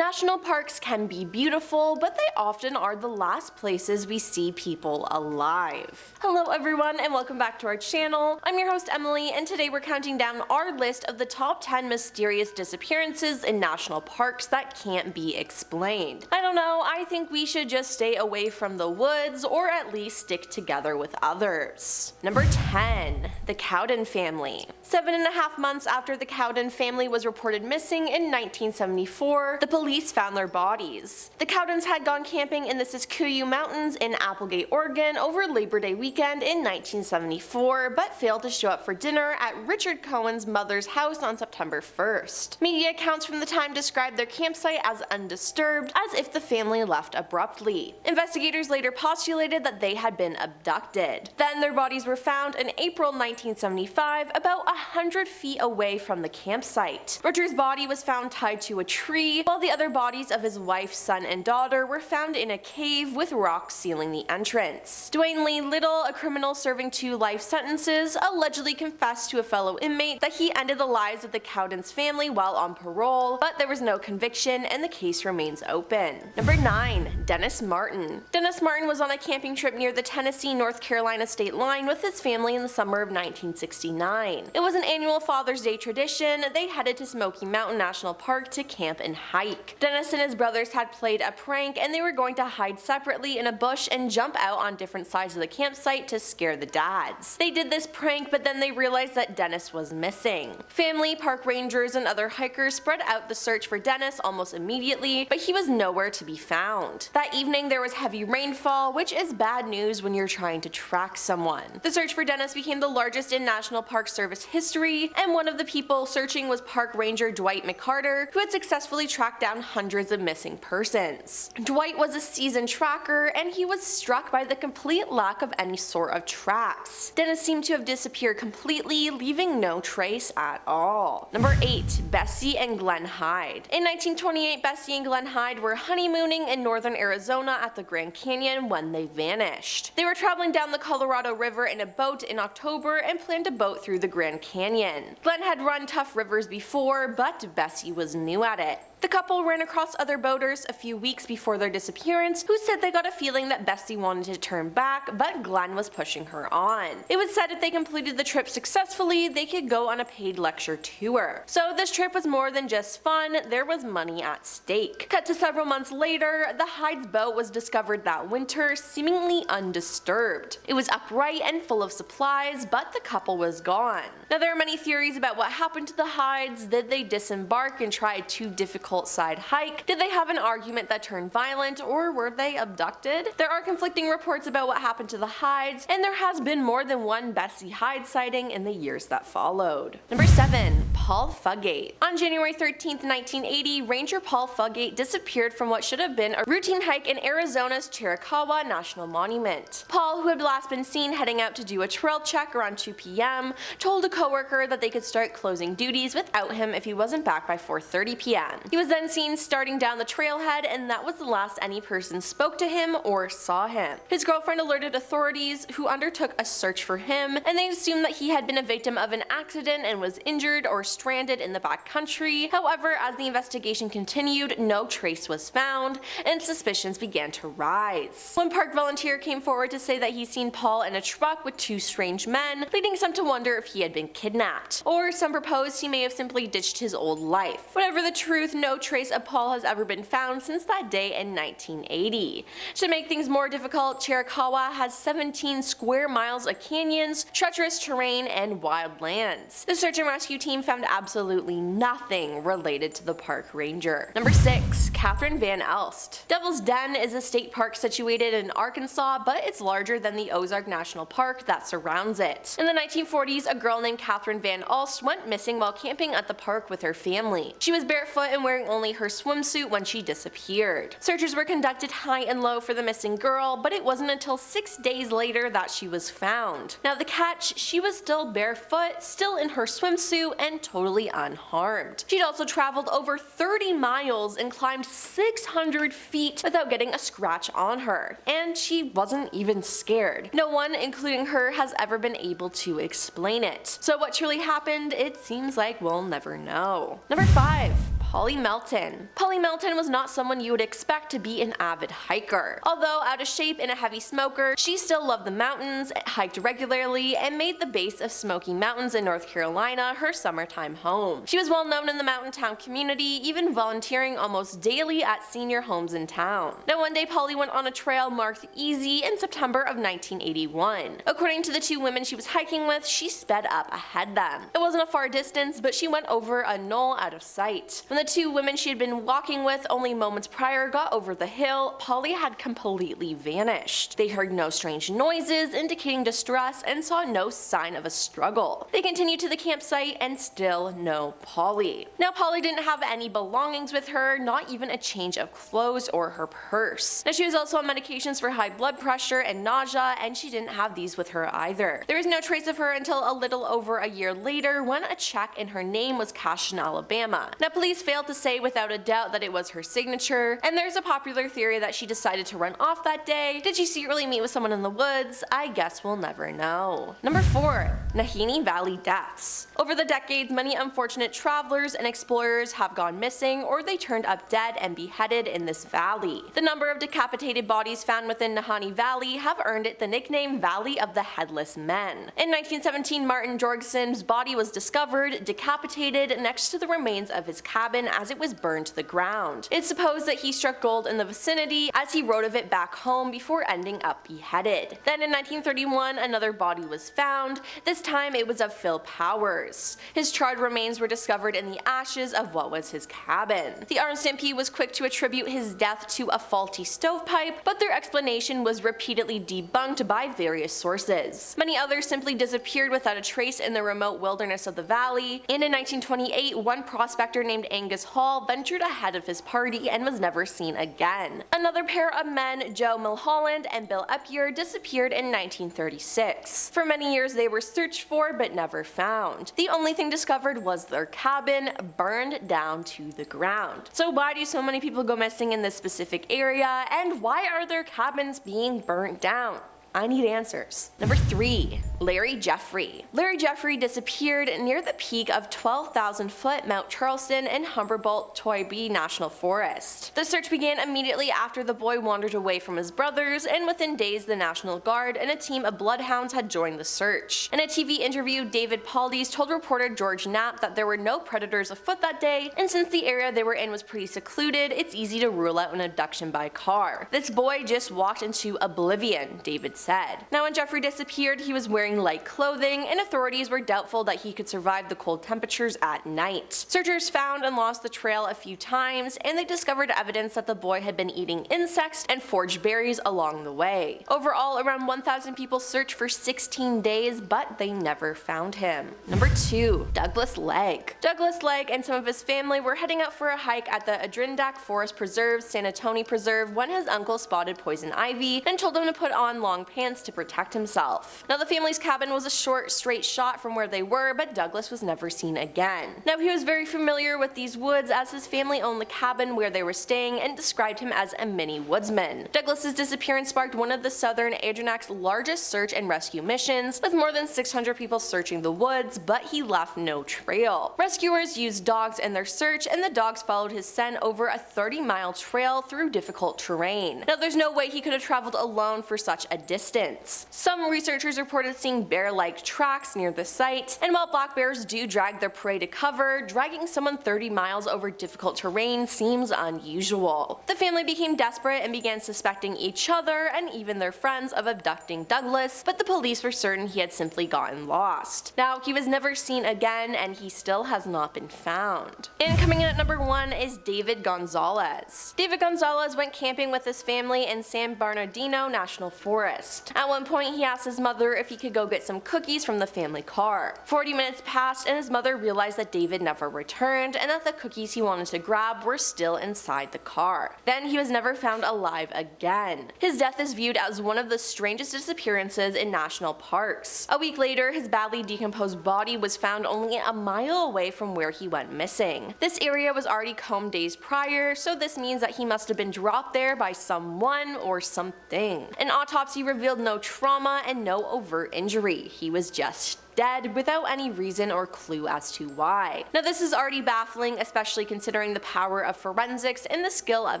National parks can be beautiful, but they often are the last places we see people alive. Hello everyone and welcome back to our channel. I'm your host Emily, and today we're counting down our list of the top 10 mysterious disappearances in national parks that can't be explained. I don't know, I think we should just stay away from the woods, or at least stick together with others. Number 10. The Cowden Family. 7.5 months after the Cowden family was reported missing in 1974, the police found their bodies. The Cowdens had gone camping in the Siskiyou Mountains in Applegate, Oregon over Labor Day weekend in 1974, but failed to show up for dinner at Richard Cohen's mother's house on September 1st. Media accounts from the time described their campsite as undisturbed, as if the family left abruptly. Investigators later postulated that they had been abducted. Then their bodies were found in April 1975, about 100 feet away from the campsite. Richard's body was found tied to a tree, while the other bodies of his wife, son, and daughter were found in a cave with rocks sealing the entrance. Dwayne Lee Little, a criminal serving 2 life sentences, allegedly confessed to a fellow inmate that he ended the lives of the Cowdens family while on parole, but there was no conviction and the case remains open. Number 9. Dennis Martin. Dennis Martin was on a camping trip near the Tennessee-North Carolina state line with his family in the summer of 1969. It was an annual Father's Day tradition. They headed to Smoky Mountain National Park to camp and hike. Dennis and his brothers had played a prank, and they were going to hide separately in a bush and jump out on different sides of the campsite to scare the dads. They did this prank, but then they realized that Dennis was missing. Family, park rangers, and other hikers spread out the search for Dennis almost immediately, but he was nowhere to be found. That evening there was heavy rainfall, which is bad news when you're trying to track someone. The search for Dennis became the largest in National Park Service history, and one of the people searching was Park Ranger Dwight McCarter, who had successfully tracked down hundreds of missing persons. Dwight was a seasoned tracker, and he was struck by the complete lack of any sort of tracks. Dennis seemed to have disappeared completely, leaving no trace at all. Number 8. Bessie and Glen Hyde. In 1928, Bessie and Glen Hyde were honeymooning in northern Arizona at the Grand Canyon when they vanished. They were traveling down the Colorado River in a boat in October and planned to boat through the Grand Canyon. Glen had run tough rivers before, but Bessie was new at it. The couple ran across other boaters a few weeks before their disappearance who said they got a feeling that Bessie wanted to turn back, but Glen was pushing her on. It was said if they completed the trip successfully, they could go on a paid lecture tour. So this trip was more than just fun, there was money at stake. Cut to several months later, the Hyde's boat was discovered that winter, seemingly undisturbed. It was upright and full of supplies, but the couple was gone. Now there are many theories about what happened to the Hydes. Did they disembark and try a too difficult side hike? Did they have an argument that turned violent, or were they abducted? There are conflicting reports about what happened to the Hydes, and there has been more than one Bessie Hyde sighting in the years that followed. Number 7. Paul Fugate. On January 13, 1980, Ranger Paul Fugate disappeared from what should have been a routine hike in Arizona's Chiricahua National Monument. Paul, who had last been seen heading out to do a trail check around 2 p.m., told a coworker that they could start closing duties without him if he wasn't back by 4:30 p.m. He was then seen starting down the trailhead, and that was the last any person spoke to him or saw him. His girlfriend alerted authorities, who undertook a search for him, and they assumed that he had been a victim of an accident and was injured or stranded in the backcountry. However, as the investigation continued, no trace was found, and suspicions began to rise. One park volunteer came forward to say that he'd seen Paul in a truck with 2 strange men, leading some to wonder if he had been kidnapped. Or some proposed he may have simply ditched his old life. Whatever the truth, no trace of Paul has ever been found since that day in 1980. To make things more difficult, Chiricahua has 17 square miles of canyons, treacherous terrain, and wild lands. The search and rescue team found absolutely nothing related to the park ranger. Number 6. Katherine Van Alst. Devil's Den is a state park situated in Arkansas, but it's larger than the Ozark National Park that surrounds it. In the 1940s, a girl named Katherine Van Alst went missing while camping at the park with her family. She was barefoot and wearing only her swimsuit when she disappeared. Searches were conducted high and low for the missing girl, but it wasn't until 6 days later that she was found. Now the catch, she was still barefoot, still in her swimsuit, and totally unharmed. She'd also traveled over 30 miles and climbed 600 feet without getting a scratch on her. And she wasn't even scared. No one, including her, has ever been able to explain it. So what truly happened? It seems like we'll never know. Number 5. Polly Melton. Polly Melton was not someone you would expect to be an avid hiker. Although out of shape and a heavy smoker, she still loved the mountains, hiked regularly, and made the base of Smoky Mountains in North Carolina her summertime home. She was well known in the mountain town community, even volunteering almost daily at senior homes in town. Now one day Polly went on a trail marked Easy in September of 1981. According to the two women she was hiking with, she sped up ahead them. It wasn't a far distance, but she went over a knoll out of sight. When the two women she had been walking with only moments prior got over the hill, Polly had completely vanished. They heard no strange noises indicating distress and saw no sign of a struggle. They continued to the campsite and still no Polly. Now Polly didn't have any belongings with her, not even a change of clothes or her purse. Now she was also on medications for high blood pressure and nausea, and she didn't have these with her either. There was no trace of her until a little over a year later when a check in her name was cashed in Alabama. Now police failed to say without a doubt that it was her signature, and there's a popular theory that she decided to run off that day. Did she secretly meet with someone in the woods? I guess we'll never know. Number 4. Nahanni Valley deaths. Over the decades, many unfortunate travelers and explorers have gone missing, or they turned up dead and beheaded in this valley. The number of decapitated bodies found within Nahanni Valley have earned it the nickname Valley of the Headless Men. In 1917, Martin Jorgensen's body was discovered decapitated next to the remains of his cabin as it was burned to the ground. It's supposed that he struck gold in the vicinity as he wrote of it back home before ending up beheaded. Then in 1931, another body was found. This time it was of Phil Powers. His charred remains were discovered in the ashes of what was his cabin. The RCMP was quick to attribute his death to a faulty stovepipe, but their explanation was repeatedly debunked by various sources. Many others simply disappeared without a trace in the remote wilderness of the valley, and in 1928, one prospector named Angus Hall ventured ahead of his party and was never seen again. Another pair of men, Joe Mulholland and Bill Epier, disappeared in 1936. For many years they were searched for but never found. The only thing discovered was their cabin, burned down to the ground. So why do so many people go missing in this specific area, and why are their cabins being burnt down? I need answers. Number 3. Larry Jeffrey. Larry Jeffrey disappeared near the peak of 12,000-foot Mount Charleston in Humboldt-Toibi National Forest. The search began immediately after the boy wandered away from his brothers, and within days the National Guard and a team of bloodhounds had joined the search. In a TV interview, David Paldies told reporter George Knapp that there were no predators afoot that day, and since the area they were in was pretty secluded, it's easy to rule out an abduction by car. This boy just walked into oblivion, David said. Now when Jeffrey disappeared, he was wearing light clothing, and authorities were doubtful that he could survive the cold temperatures at night. Searchers found and lost the trail a few times, and they discovered evidence that the boy had been eating insects and foraged berries along the way. Overall, around 1,000 people searched for 16 days, but they never found him. Number 2. Douglas Legg. Douglas Legg and some of his family were heading out for a hike at the Adirondack Forest Preserve, Sanatoni Preserve, when his uncle spotted poison ivy and told him to put on long pants to protect himself. Now the family's cabin was a short, straight shot from where they were, but Douglas was never seen again. Now he was very familiar with these woods as his family owned the cabin where they were staying and described him as a mini woodsman. Douglas's disappearance sparked one of the southern Adirondack's largest search and rescue missions, with more than 600 people searching the woods, but he left no trail. Rescuers used dogs in their search, and the dogs followed his scent over a 30-mile trail through difficult terrain. Now there's no way he could have traveled alone for such a distance. Some researchers reported seeing bear-like tracks near the site, and while black bears do drag their prey to cover, dragging someone 30 miles over difficult terrain seems unusual. The family became desperate and began suspecting each other and even their friends of abducting Douglas, but the police were certain he had simply gotten lost. Now, he was never seen again, and he still has not been found. And coming in at number 1 is David Gonzalez. David Gonzalez went camping with his family in San Bernardino National Forest. At one point, he asked his mother if he could go get some cookies from the family car. 40 minutes passed, and his mother realized that David never returned, and that the cookies he wanted to grab were still inside the car. Then he was never found alive again. His death is viewed as one of the strangest disappearances in national parks. A week later, his badly decomposed body was found only a mile away from where he went missing. This area was already combed days prior, so this means that he must have been dropped there by someone or something. An autopsy revealed no trauma and no overt injury. He was just dead without any reason or clue as to why. Now this is already baffling, especially considering the power of forensics and the skill of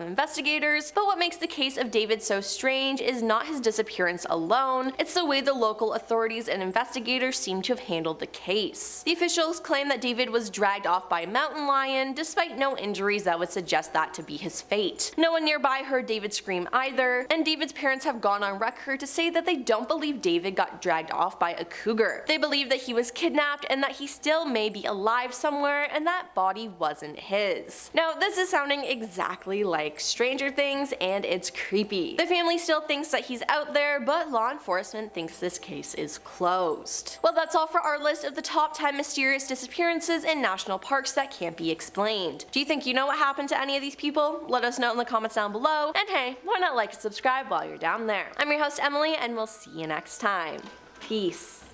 investigators, but what makes the case of David so strange is not his disappearance alone, it's the way the local authorities and investigators seem to have handled the case. The officials claim that David was dragged off by a mountain lion, despite no injuries that would suggest that to be his fate. No one nearby heard David scream either, and David's parents have gone on record to say that they don't believe David got dragged off by a cougar. They believe that he was kidnapped and that he still may be alive somewhere and that body wasn't his. Now this is sounding exactly like Stranger Things, and it's creepy. The family still thinks that he's out there, but law enforcement thinks this case is closed. Well, that's all for our list of the top 10 mysterious disappearances in national parks that can't be explained. Do you think you know what happened to any of these people? Let us know in the comments down below, and hey, why not like and subscribe while you're down there. I'm your host Emily, and we'll see you next time. Peace.